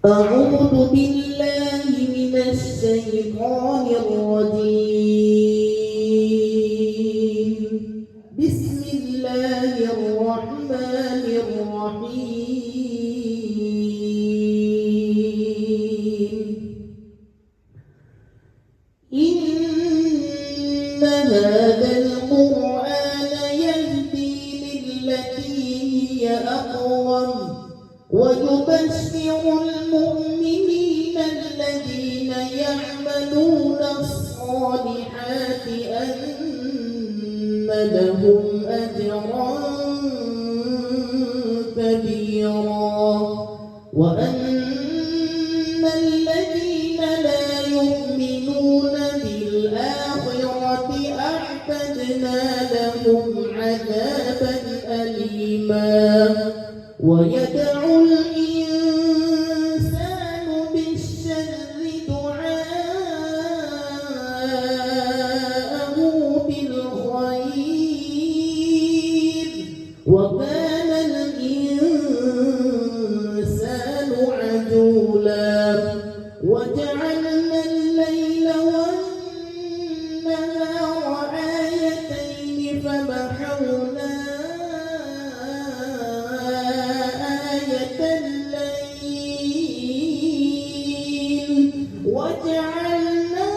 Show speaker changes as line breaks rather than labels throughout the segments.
أعوذ بالله من الشيطان الرجيم. بسم الله الرحمن الرحيم. إن هذا القرآن يهدي للتي هي أقوم ويبشر المؤمنين الذين يعملون الصالحات أن لهم أجرا كبيرا وأن الذين لا يؤمنون بالآخرة أعتدنا لهم عذابا أليما. ويدعو الإنسان بالشر دعاءه بالخير وكان الإنسان عجولا. وجعلنا الليل والنهار آيتين فمحونا وجعلنا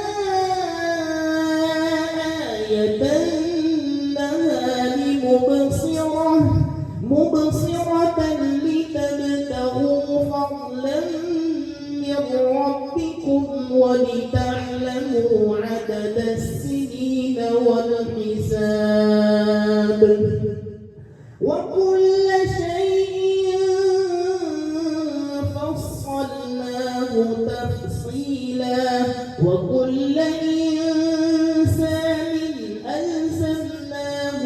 آية النهار مبصرة لتبتغوا فضلا من ربكم ولتعلموا عدد السنين والحساب وكل شيء فصلناه تفصيلا. وكل إنسان ألزمناه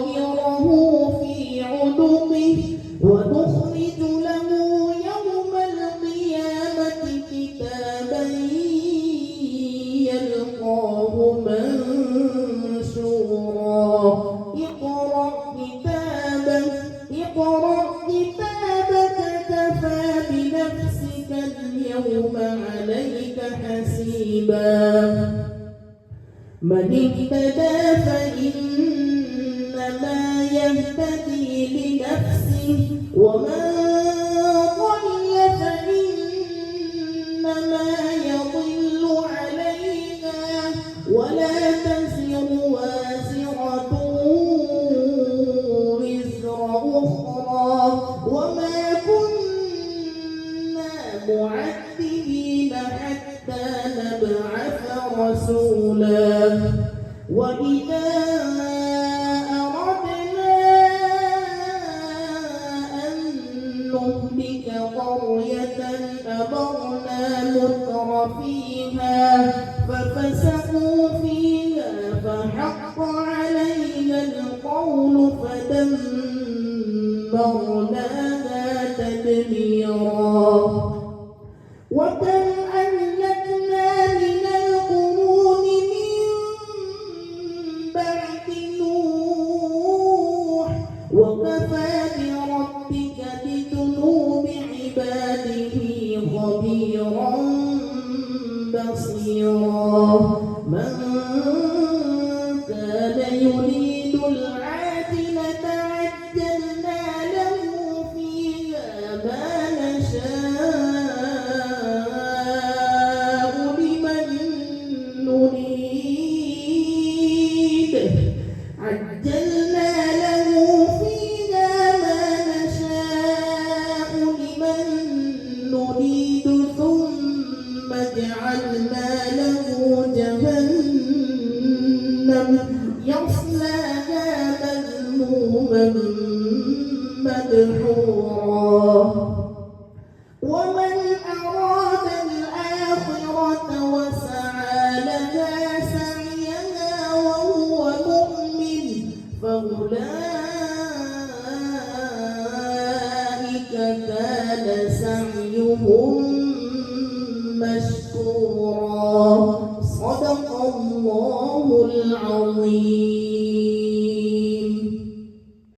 طائره في عنقه ونخرج له يوم القيامة كتابا يلقاه منشورا. اقرأ كتابك كفى بنفسك اليوم عليك حسيبا. من اهتدى فإنما يهتدي لنفسه ومن ضل فإنما يضل عليها ولا تزر وازرة وزر أخرى وما كنا معذبين حتى نبعث رسولا. وإذا أردنا أن نهلك قرية أمرنا مترفيها ففسقوا فيها فحق عليها القول فدمرناها تدميرا. وكم أهلكنا من القرون من بعد نوح وكفى بربك بذنوب عباده خبيرا بصيرا. من كان يريد العاجلة عجلنا له فيها ما نشاء لمن نريد عجلنا له فيها ما نشاء لمن نريد ثم جعلنا له جهنم يصلاها مذموما مدحورا. ومن أراد الآخرة وسعى لها سعيها وهو مؤمن فأولئك كان سعيهم مشكورا. صدق الله العظيم.